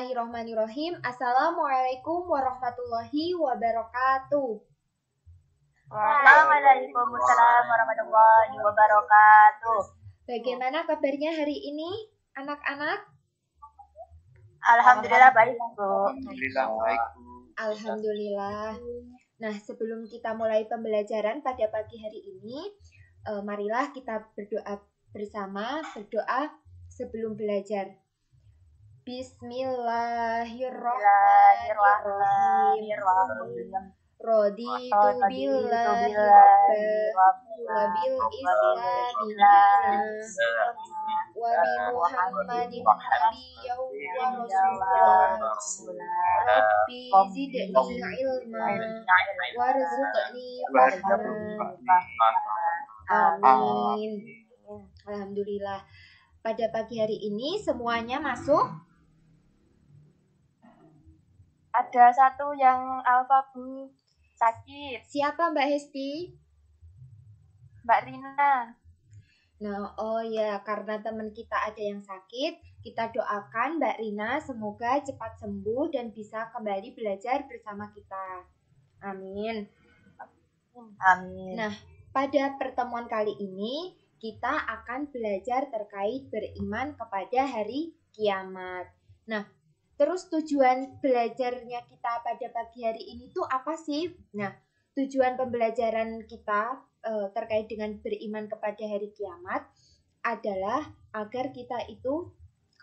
Bismillahirrahmanirrahim. Assalamualaikum warahmatullahi wabarakatuh. Waalaikumsalam warahmatullahi wabarakatuh. Bagaimana kabarnya hari ini, anak-anak? Alhamdulillah baik, Bu. Alhamdulillah baik, Bu. Alhamdulillah. Nah, sebelum kita mulai pembelajaran pada pagi hari ini, marilah kita berdoa bersama, berdoa sebelum belajar. Bismillahirrahmanirrahim. Raditu billahi wa bil islami wa bi Muhammadin nabiyyan wa rasulah. Rabbi zidni ilma warzuqni fahma. Amin. Alhamdulillah. Pada pagi hari ini semuanya masuk? Ada satu yang alfa, Bu, sakit. Siapa Mbak Hesti? Mbak Rina. Nah, oh ya, karena teman kita ada yang sakit, kita doakan Mbak Rina semoga cepat sembuh dan bisa kembali belajar bersama kita. Amin. Amin. Nah, pada pertemuan kali ini kita akan belajar terkait beriman kepada hari kiamat. Nah, terus tujuan belajarnya kita pada pagi hari ini tuh apa sih? Nah, tujuan pembelajaran kita terkait dengan beriman kepada hari kiamat adalah agar kita itu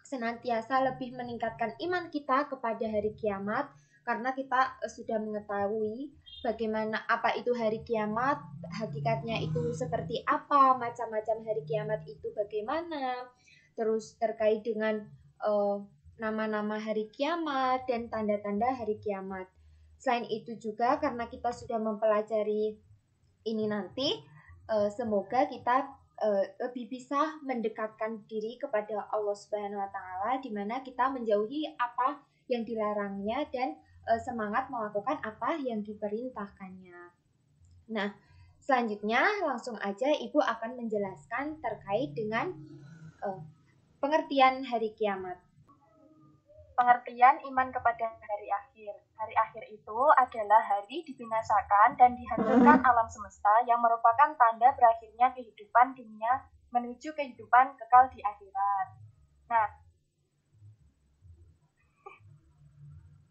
senantiasa lebih meningkatkan iman kita kepada hari kiamat, karena kita sudah mengetahui bagaimana apa itu hari kiamat, hakikatnya itu seperti apa, macam-macam hari kiamat itu bagaimana, terus terkait dengan nama-nama hari kiamat dan tanda-tanda hari kiamat. Selain itu juga karena kita sudah mempelajari ini nanti, semoga kita lebih bisa mendekatkan diri kepada Allah Subhanahu wa Ta'ala, di mana kita menjauhi apa yang dilarangnya dan semangat melakukan apa yang diperintahkannya. Nah, selanjutnya langsung aja Ibu akan menjelaskan terkait dengan pengertian hari kiamat. Pengertian iman kepada hari akhir. Hari akhir itu adalah hari dibinasakan dan dihancurkan alam semesta yang merupakan tanda berakhirnya kehidupan dunia menuju kehidupan kekal di akhirat. Nah,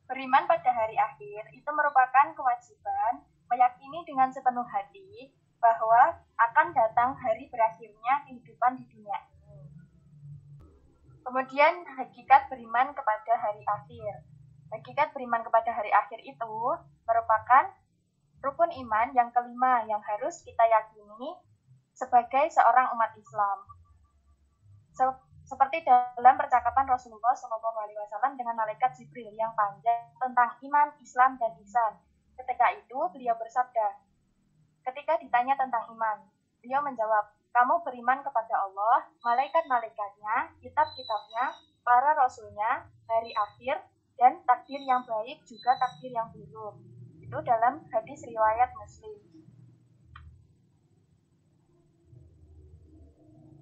beriman pada hari akhir itu merupakan kewajiban meyakini dengan sepenuh hati bahwa akan datang hari berakhirnya kehidupan di dunia ini. Kemudian hakikat beriman kepada hari akhir. Hakikat beriman kepada hari akhir itu merupakan rukun iman yang kelima yang harus kita yakini sebagai seorang umat Islam. Seperti dalam percakapan Rasulullah SAW dengan malaikat Jibril yang panjang tentang iman, Islam, dan ihsan. Ketika itu beliau bersabda, ketika ditanya tentang iman, beliau menjawab, kamu beriman kepada Allah, malaikat-malaikatnya, kitab-kitabnya, para rasulnya, hari akhir, dan takdir yang baik juga takdir yang buruk. Itu dalam hadis riwayat Muslim.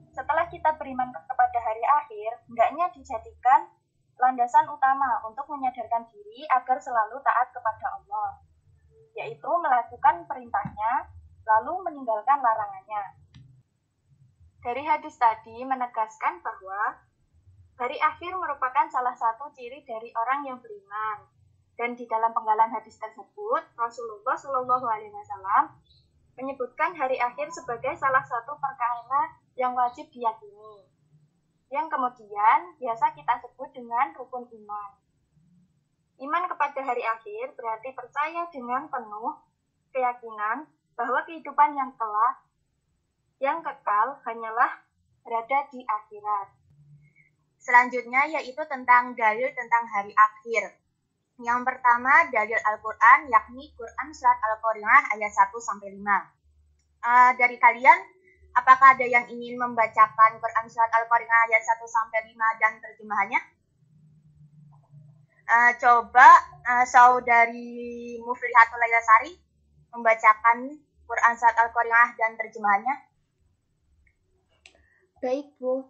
Setelah kita beriman kepada hari akhir, hendaknya dijadikan landasan utama untuk menyadarkan diri agar selalu taat kepada Allah, yaitu melakukan perintahnya, lalu meninggalkan larangannya. Dari hadis tadi menegaskan bahwa hari akhir merupakan salah satu ciri dari orang yang beriman. Dan di dalam penggalan hadis tersebut, Rasulullah SAW menyebutkan hari akhir sebagai salah satu perkara yang wajib diyakini, yang kemudian biasa kita sebut dengan rukun iman. Iman kepada hari akhir berarti percaya dengan penuh keyakinan bahwa kehidupan yang kekal hanyalah berada di akhirat. Selanjutnya yaitu tentang dalil tentang hari akhir. Yang pertama dalil Al-Quran, yakni Quran Surat Al-Qari'ah ayat 1-5. Dari kalian, apakah ada yang ingin membacakan Quran Surat Al-Qari'ah ayat 1-5 dan terjemahannya? Coba saudari Muflihatul Lailasari membacakan Quran Surat Al-Qari'ah dan terjemahannya. Baik, Bu.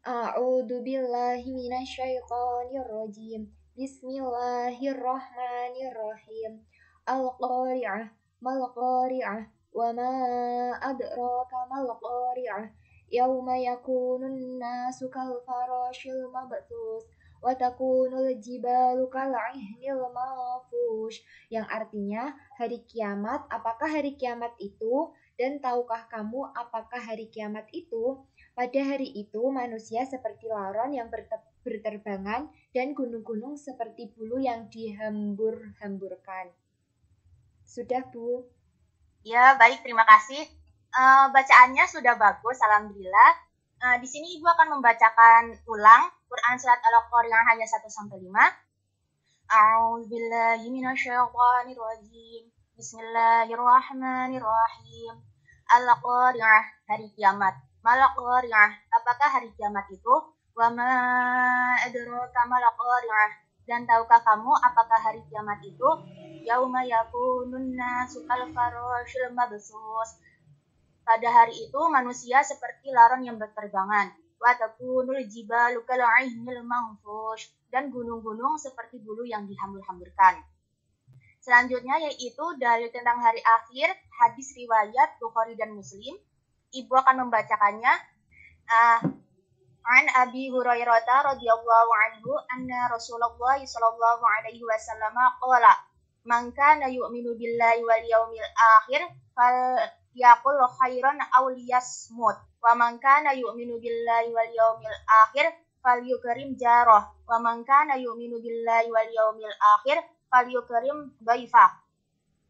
A'udzu billahi minasyaitonir rajim. Bismillahirrahmanirrahim. Al-qari'ah, mal qari'ah, wa ma adraka mal qari'ah. Yauma yakunun nasu kal farashil mabthus wa takunul jibalu kal ihnil manfush. Yang artinya hari kiamat, apakah hari kiamat itu? Dan tahukah kamu apakah hari kiamat itu? Pada hari itu manusia seperti laron yang berterbangan dan gunung-gunung seperti bulu yang dihambur-hamburkan. Sudah, Bu? Ya, baik, terima kasih. Bacaannya sudah bagus, alhamdulillah. Di sini Ibu akan membacakan ulang Quran Surat Al-Qari'ah ayat 1-5. A'udzubillahi minasyaitonirrajim. Bismillahirrahmanirrahim. Al-Qari'ah, hari kiamat. Mal-Qari'ah, apakah hari kiamat itu? Wa ma adraka mal-Qari'ah, dan tahukah kamu apakah hari kiamat itu? Yauma yakunun nasu kal farashil mabthus. Pada hari itu manusia seperti laron yang berterbangan. Wa takunul jibalu kal ihnil manfush, dan gunung-gunung seperti bulu yang dihambur-hamburkan. Selanjutnya yaitu dalil tentang hari akhir, hadis riwayat Bukhari dan Muslim. Ibu akan membacakannya. An Abi Hurairah radhiyallahu anhu anna Rasulullah sallallahu alaihi wasallam qala man kana yu'minu billahi wal yawmil akhir falyaqul khairan aw liyasmut wa man kana yu'minu billahi wal yawmil akhir falyukrim jarah wa man kana yu'minu billahi wal yawmil akhir falyukrim dhaifah.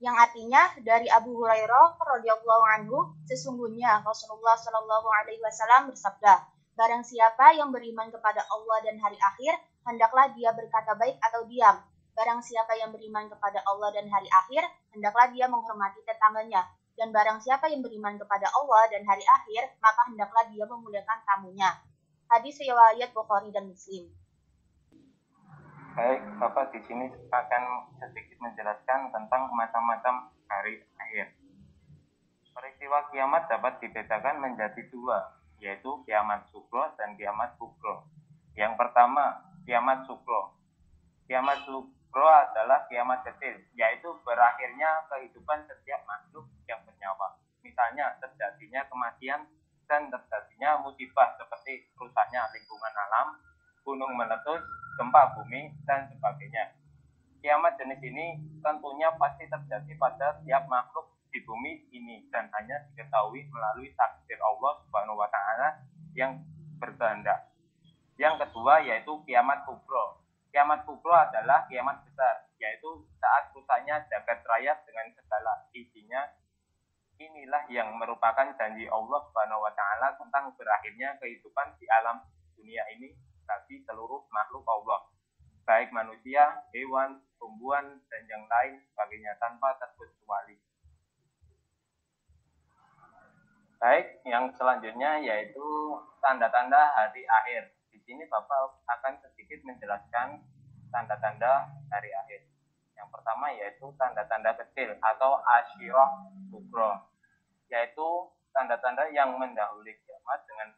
Yang artinya dari Abu Hurairah radhiyallahu anhu, sesungguhnya Rasulullah sallallahu alaihi wasallam bersabda, barang siapa yang beriman kepada Allah dan hari akhir, hendaklah dia berkata baik atau diam. Barang siapa yang beriman kepada Allah dan hari akhir, hendaklah dia menghormati tetangganya. Dan barang siapa yang beriman kepada Allah dan hari akhir, maka hendaklah dia memuliakan tamunya. Hadis riwayat Bukhari dan Muslim. Baik, Bapak di sini akan sedikit menjelaskan tentang macam-macam hari akhir. Peristiwa kiamat dapat dibedakan menjadi dua, yaitu kiamat sugro dan kiamat kubro. Yang pertama, kiamat sugro. Kiamat sugro adalah kiamat kecil, yaitu berakhirnya kehidupan setiap makhluk yang bernyawa. Misalnya terjadinya kematian dan terjadinya musibah seperti rusaknya lingkungan alam, gunung meletus, gempa bumi, dan sebagainya. Kiamat jenis ini tentunya pasti terjadi pada setiap makhluk di bumi ini dan hanya diketahui melalui takdir Allah Subhanahu wa Ta'ala yang berkehendak. Yang kedua yaitu kiamat kubro. Kiamat kubro adalah kiamat besar, yaitu saat rusaknya jagat raya dengan segala isinya. Inilah yang merupakan janji Allah Subhanahu wa Ta'ala tentang berakhirnya kehidupan di alam dunia ini bagi seluruh makhluk Allah, baik manusia, hewan, tumbuhan, dan yang lain sebagainya tanpa terkecuali. Baik, yang selanjutnya yaitu tanda-tanda hari akhir. Di sini Bapak akan sedikit menjelaskan tanda-tanda hari akhir. Yang pertama yaitu tanda-tanda kecil atau asyirah kubro, yaitu tanda-tanda yang mendahului kiamat dengan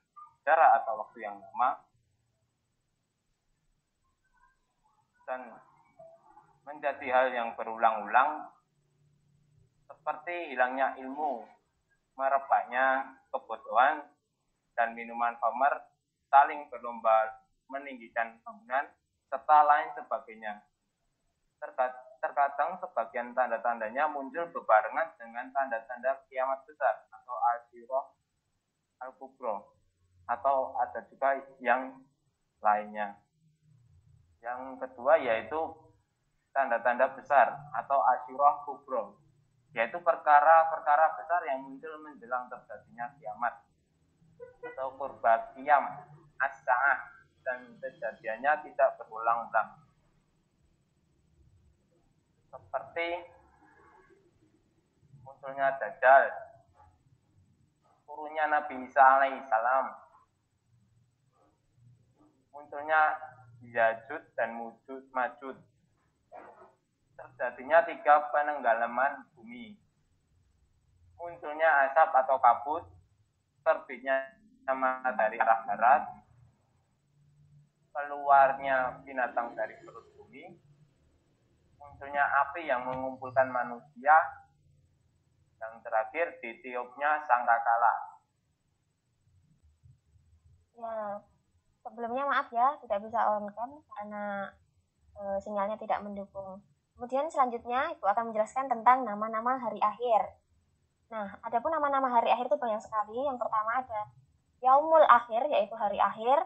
jarak atau waktu yang lama dan menjadi hal yang berulang-ulang, seperti hilangnya ilmu, merebaknya kebodohan, dan minuman khamar, saling berlomba meninggikan bangunan, serta lain sebagainya. Terkadang sebagian tanda-tandanya muncul berbarengan dengan tanda-tanda kiamat besar atau asyirah al-kubro, atau ada juga yang lainnya. Yang kedua yaitu tanda-tanda besar atau asyirah kubro, yaitu perkara-perkara besar yang muncul menjelang terjadinya kiamat atau qurba qiyam as-sa'ah dan kejadiannya tidak berulang-ulang, seperti munculnya Dajjal, turunnya Nabi Isa alaihissalam, munculnya Yajud dan Majud, terjadinya 3 penenggelaman bumi, munculnya asap atau kabut, terbitnya matahari arah barat, keluarnya binatang dari perut bumi, munculnya api yang mengumpulkan manusia, yang terakhir ditiupnya sangkakala. Ya, sebelumnya maaf ya, tidak bisa on cam karena sinyalnya tidak mendukung. Kemudian selanjutnya Ibu akan menjelaskan tentang nama-nama hari akhir. Nah, adapun nama-nama hari akhir itu banyak sekali. Yang pertama ada Yaumul Akhir, yaitu hari akhir.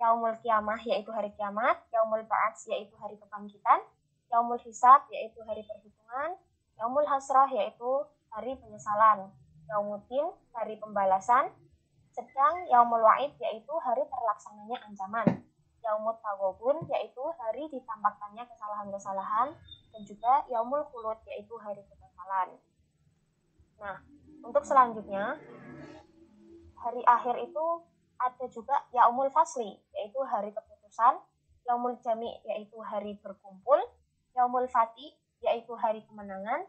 Yaumul Qiyamah, yaitu hari kiamat. Yaumul Ba'ats, yaitu hari kebangkitan. Yaumul Hisab, yaitu hari perhitungan. Yaumul Hasrah, yaitu hari penyesalan. Yaumuddin, hari pembalasan. Sedang Yaumul Wa'id, yaitu hari terlaksananya ancaman. Yaumut Taghabun, yaitu hari ditampakkannya kesalahan-kesalahan. Dan juga Yaumul Khulud, yaitu hari kekesalan. Nah, untuk selanjutnya, hari akhir itu ada juga Yaumul Fasli, yaitu hari keputusan. Yaumul Jami, yaitu hari berkumpul. Yaumul Fati, yaitu hari kemenangan.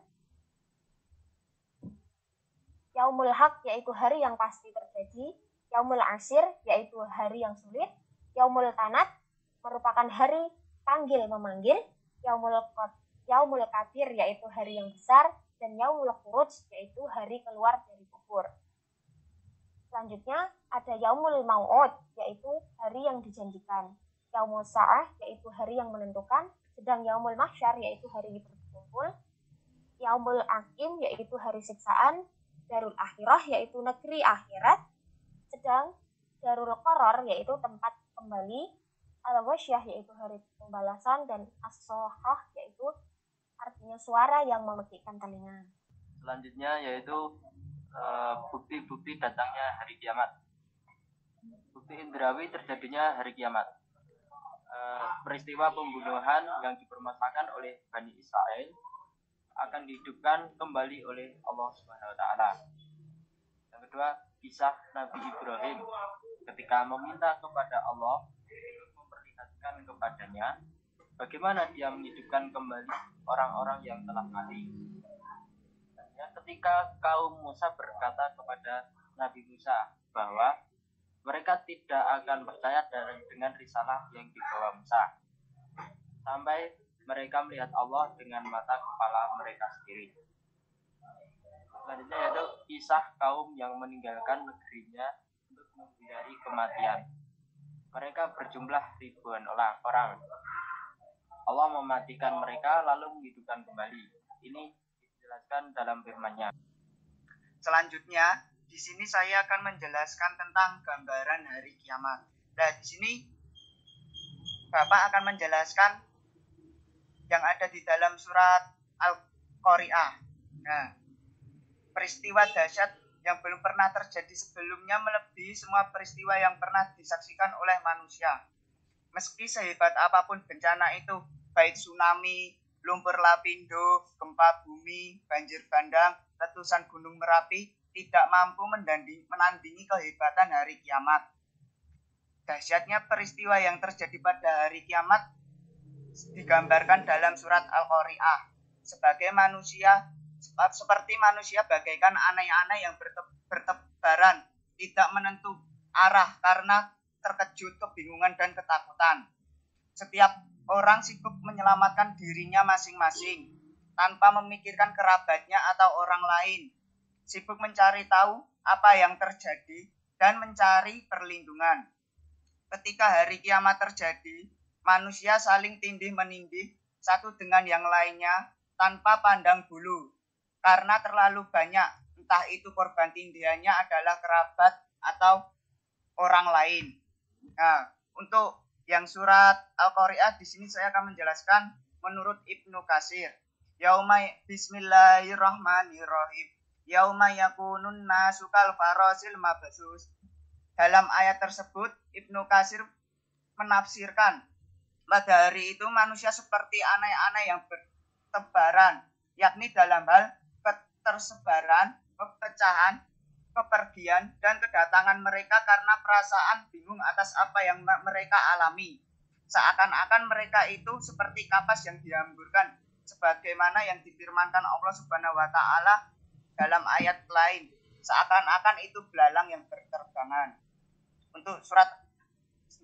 Yaumul Haq, yaitu hari yang pasti terjadi. Yaumul Asir, yaitu hari yang sulit. Yaumul Tanat, merupakan hari panggil-memanggil. Yaumul Kabir, yaitu hari yang besar. Dan Yaumul Khuruj, yaitu hari keluar dari kubur. Selanjutnya ada Yaumul Mau'ud, yaitu hari yang dijanjikan. Yaumul Sa'ah, yaitu hari yang menentukan. Sedang Yaumul Mahsyar, yaitu hari berkumpul. Yaumul Aqim, yaitu hari siksaan. Darul Akhirah, yaitu negeri akhirat. Sedang Darul Qaror, yaitu tempat kembali. Al-Wasyah, yaitu hari pembalasan. Dan As-Sohah, yaitu artinya suara yang memekikkan telinga. Selanjutnya yaitu bukti-bukti datangnya hari kiamat. Bukti indrawi terjadinya hari kiamat. Peristiwa pembunuhan yang dipermasalahkan oleh Bani Israel akan dihidupkan kembali oleh Allah Subhanahu wa taala. Yang kedua, kisah Nabi Ibrahim ketika meminta kepada Allah untuk memperlihatkan kepadanya bagaimana dia menghidupkan kembali orang-orang yang telah mati. Ya, ketika kaum Musa berkata kepada Nabi Musa bahwa mereka tidak akan percaya dengan risalah yang dibawa Musa sampai mereka melihat Allah dengan mata kepala mereka sendiri. Selanjutnya yaitu kisah kaum yang meninggalkan negerinya untuk menghindari kematian. Mereka berjumlah ribuan orang. Allah mematikan mereka lalu menghidupkan kembali. Ini dijelaskan dalam firman-Nya. Selanjutnya, di sini saya akan menjelaskan tentang gambaran hari kiamat. Nah, di sini Bapak akan menjelaskan yang ada di dalam surat Al-Qari'ah. Nah, peristiwa dahsyat yang belum pernah terjadi sebelumnya melebihi semua peristiwa yang pernah disaksikan oleh manusia. Meski sehebat apapun bencana itu, baik tsunami, lumpur lapindo, gempa bumi, banjir bandang, letusan gunung Merapi, tidak mampu menandingi kehebatan hari kiamat. Dahsyatnya peristiwa yang terjadi pada hari kiamat digambarkan dalam surat Al-Qari'ah. Seperti manusia bagaikan anai-anai yang bertebaran, tidak menentu arah karena terkejut, kebingungan, dan ketakutan. Setiap orang sibuk menyelamatkan dirinya masing-masing, tanpa memikirkan kerabatnya atau orang lain. Sibuk mencari tahu apa yang terjadi dan mencari perlindungan. Ketika hari kiamat terjadi, manusia saling tindih-menindih satu dengan yang lainnya tanpa pandang bulu. Karena terlalu banyak, entah itu korban tindihannya adalah kerabat atau orang lain. Nah, untuk yang surat Al-Qari'ah di sini saya akan menjelaskan menurut Ibnu Katsir. Bismillahirrahmanirrahim. Yauma yakunun nasu kal farasil mabsus. Dalam ayat tersebut Ibnu Katsir menafsirkan pada hari itu manusia seperti anai-anai yang bertebaran, yakni dalam hal ketersebaran, kepecahan, kepergian, dan kedatangan mereka karena perasaan bingung atas apa yang mereka alami. Seakan-akan mereka itu seperti kapas yang dihamburkan, sebagaimana yang difirmankan Allah Subhanahu wa taala dalam ayat lain. Seakan-akan itu belalang yang berterbangan. Untuk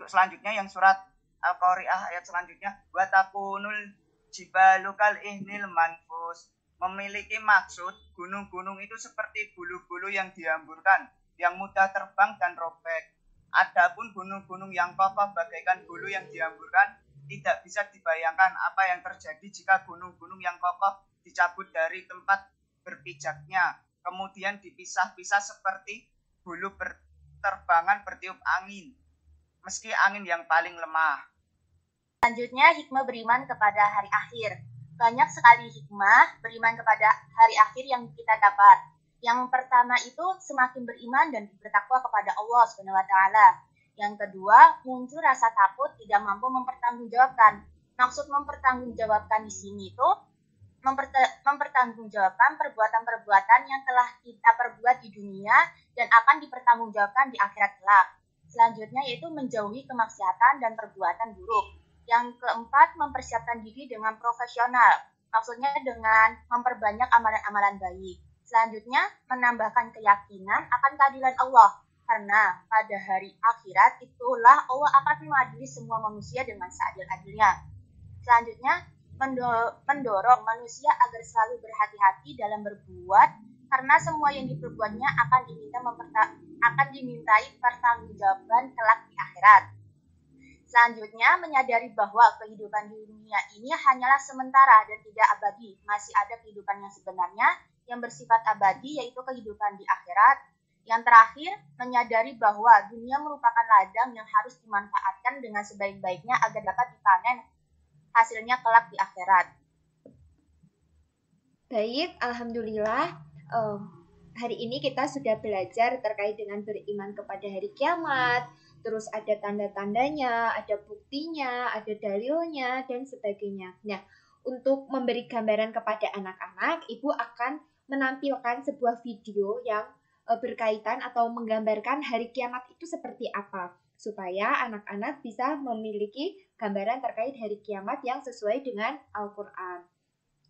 selanjutnya yang surat Al-Qari'ah ayat selanjutnya, wa takunul jibalu kal ihnil manfus. Memiliki maksud gunung-gunung itu seperti bulu-bulu yang dihamburkan, yang mudah terbang dan robek. Adapun gunung-gunung yang kokoh bagaikan bulu yang dihamburkan, tidak bisa dibayangkan apa yang terjadi jika gunung-gunung yang kokoh dicabut dari tempat berpijaknya, kemudian dipisah-pisah seperti bulu berterbangan bertiup angin, meski angin yang paling lemah. Selanjutnya, hikmah beriman kepada hari akhir. Banyak sekali hikmah beriman kepada hari akhir yang kita dapat. Yang pertama itu semakin beriman dan bertakwa kepada Allah Subhanahu wa taala. Yang kedua, muncul rasa takut tidak mampu mempertanggungjawabkan. Maksud mempertanggungjawabkan di sini itu mempertanggungjawabkan perbuatan-perbuatan yang telah kita perbuat di dunia dan akan dipertanggungjawabkan di akhirat kelak. Selanjutnya yaitu menjauhi kemaksiatan dan perbuatan buruk. Yang keempat, mempersiapkan diri dengan profesional. Maksudnya dengan memperbanyak amalan-amalan baik. Selanjutnya, menambahkan keyakinan akan keadilan Allah. Karena pada hari akhirat itulah Allah akan mengadili semua manusia dengan seadil-adilnya. Selanjutnya, mendorong manusia agar selalu berhati-hati dalam berbuat, karena semua yang diperbuatnya akan dimintai pertanggungjawaban kelak di akhirat. Selanjutnya, menyadari bahwa kehidupan di dunia ini hanyalah sementara dan tidak abadi. Masih ada kehidupan yang sebenarnya yang bersifat abadi, yaitu kehidupan di akhirat. Yang terakhir, menyadari bahwa dunia merupakan ladang yang harus dimanfaatkan dengan sebaik-baiknya agar dapat dipanen hasilnya kelak di akhirat. Baik, alhamdulillah. Hari ini kita sudah belajar terkait dengan beriman kepada hari kiamat. Terus ada tanda-tandanya, ada buktinya, ada dalilnya, dan sebagainya. Nah, untuk memberi gambaran kepada anak-anak, Ibu akan menampilkan sebuah video yang berkaitan atau menggambarkan hari kiamat itu seperti apa, supaya anak-anak bisa memiliki gambaran terkait hari kiamat yang sesuai dengan Al-Quran.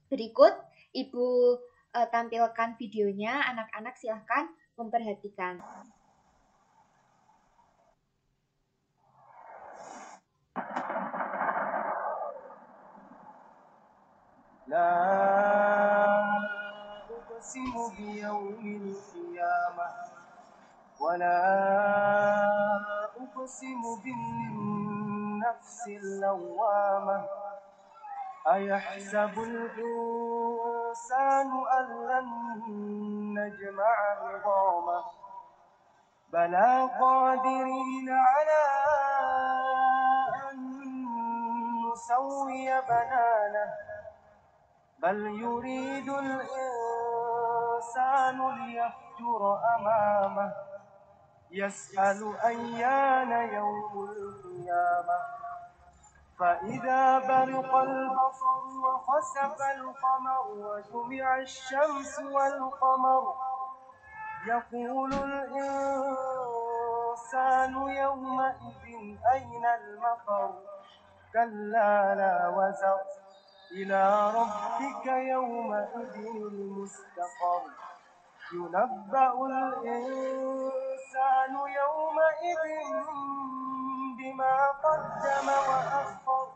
Berikut Ibu tampilkan videonya, anak-anak silahkan memperhatikan. لا أقسم بيوم القيامة ولا أقسم بالنفس اللوامة أيحسب الإنسان أن لن نجمع عظامه بلى قادرين على أن نسوي بنانه بل يريد الإنسان ليفجر أمامه يسأل أيان يوم القيامة فإذا برق البصر وخسف القمر وجمع الشمس والقمر يقول الإنسان يومئذ أين المفر كلا لا وزر إلى ربك يومئذ المستقر ينبأ الإنسان يومئذ بما قدم وأخر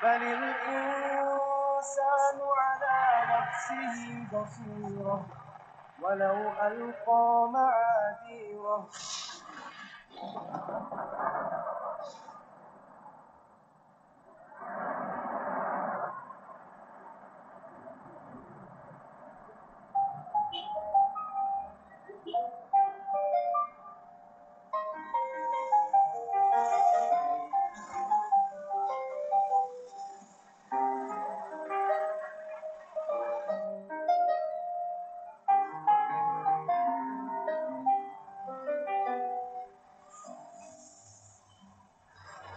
بل الإنسان على نفسه بصيرة ولو ألقى معاذيره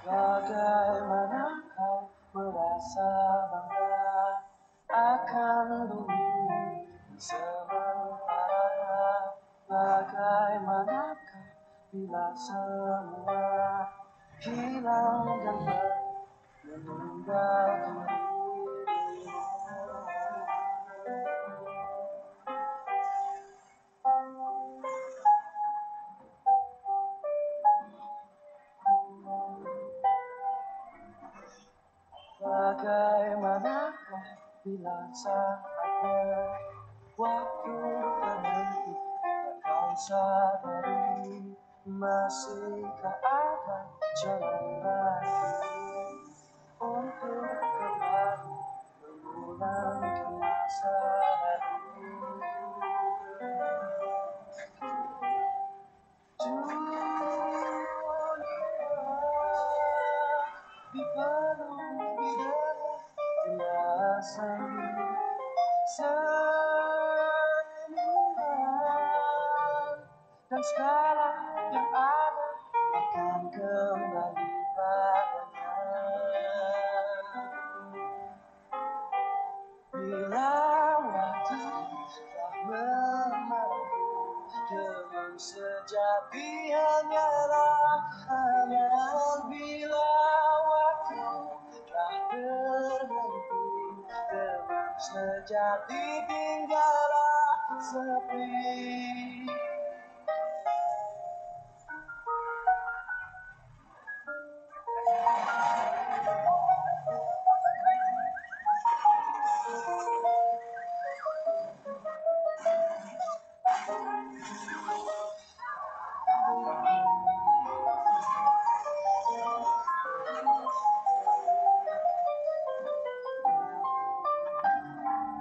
Bagaimana kau merasa bangga akan bumi sementara? Bagaimanakah bila semua hilang dan meninggal diri? bila saatnya waktu berhenti, tak kau sadari masihkah ada jalan lain untuk kembali mengulang masa lalu. Dipenuhi dengan jelasan senyuman dan segala yang ada akan kembali padanya. Bila waktu telah memandu dengan sejati hanyalah aman. Bila waktu telah berhenti dengan sejati tinggallah sepi.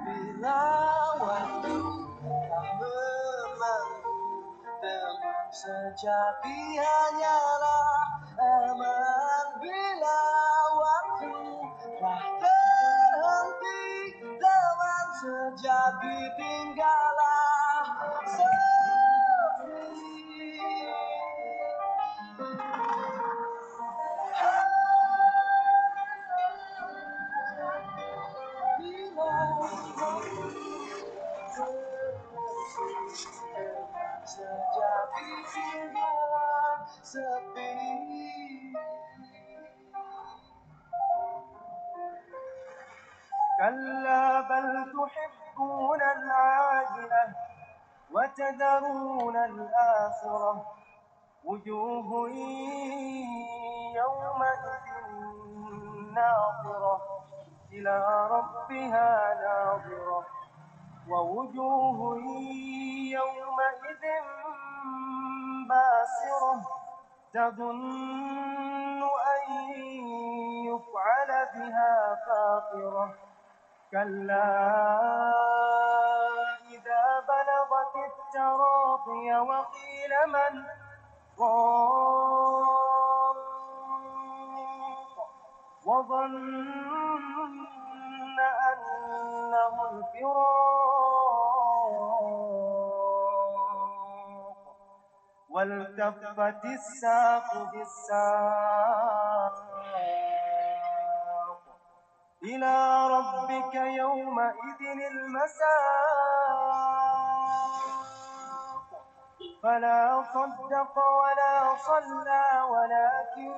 Bila waktu telah memandu dengan sejati hanyalah aman. Bila waktu telah berhenti dengan sejati tinggallah sepi. Bila sejati tinggallah sepi. كلا بل تحبون العاجلة وتذرون الآخرة وجوه يومئذ ناظرة إلى ربها ناظرة ووجوه يومئذ باسرة تظن أن يفعل بها فاقرة كلا إذا بلغت التراقي وقيل من راق وظن أنه الفراق والتفت الساق بالساق إلى ربك يومئذ المساق فلا صدق ولا صلى ولكن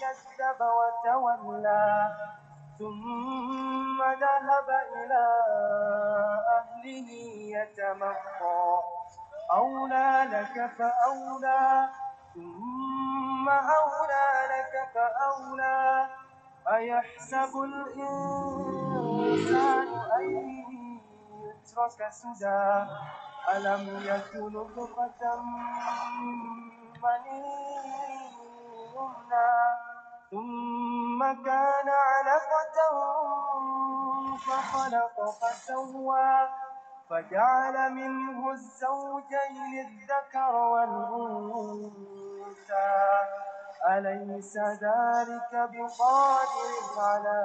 كذب وتولى ثم ذهب إلى أهله يتمطى أولى لك فأولى ثم أولى لك فأولى أيحسب الإنسان أن يترك سدى ألم يكن نطفة من مني يمنى ثم كان علقة فخلق فسوى فجعل منه الزوجين الذكر والأنثى أليس ذلك بقادر على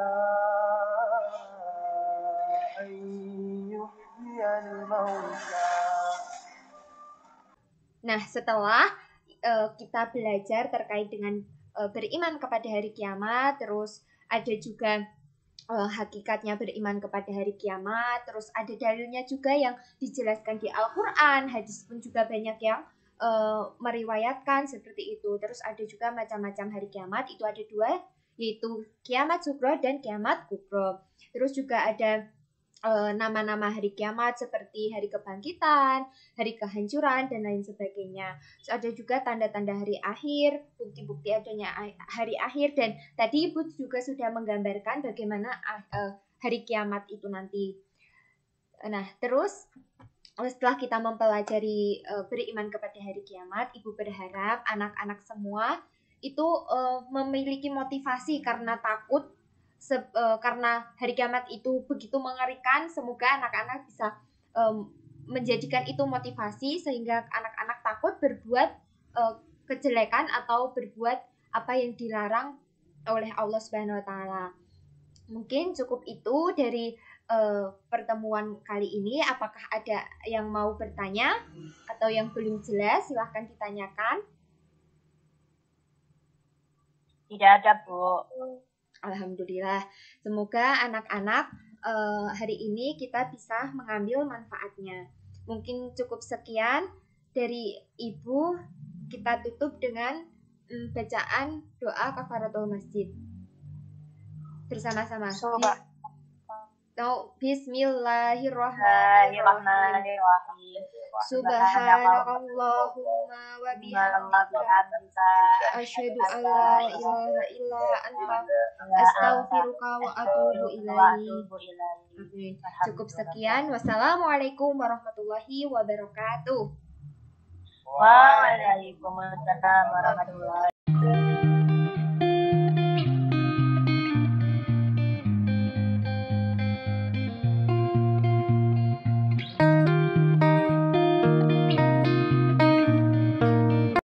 أن يحيي الموتى. Nah, setelah kita belajar terkait dengan beriman kepada hari kiamat, terus ada juga hakikatnya beriman kepada hari kiamat, terus ada dalilnya juga yang dijelaskan di Al-Quran, hadis pun juga banyak yang meriwayatkan seperti itu. Terus ada juga macam-macam hari kiamat, itu ada dua, yaitu kiamat sugro dan kiamat kubro. Terus juga ada nama-nama hari kiamat seperti hari kebangkitan, hari kehancuran, dan lain sebagainya. Terus ada juga tanda-tanda hari akhir, bukti-bukti adanya hari akhir, dan tadi Ibu juga sudah menggambarkan bagaimana hari kiamat itu nanti. Nah, terus setelah kita mempelajari beriman kepada hari kiamat, Ibu berharap anak-anak semua itu memiliki motivasi karena takut karena hari kiamat itu begitu mengerikan. Semoga anak-anak bisa menjadikan itu motivasi sehingga anak-anak takut berbuat kejelekan atau berbuat apa yang dilarang oleh Allah Subhanahu wa taala. Mungkin cukup itu dari pertemuan kali ini. Apakah ada yang mau bertanya atau yang belum jelas? Silahkan ditanyakan. Tidak ada, Bu. Alhamdulillah. Semoga anak-anak hari ini kita bisa mengambil manfaatnya. Mungkin cukup sekian dari Ibu. Kita tutup dengan bacaan doa kafaratul masjid bersama-sama. Bismillahirrahmanirrahim. Subhanakallahumma wa bihamdika asyhadu an la ilaha illa anta astaghfiruka wa atubu ilaik. Cukup sekian. Wassalamualaikum warahmatullahi wabarakatuh. Waalaikumsalam warahmatullahi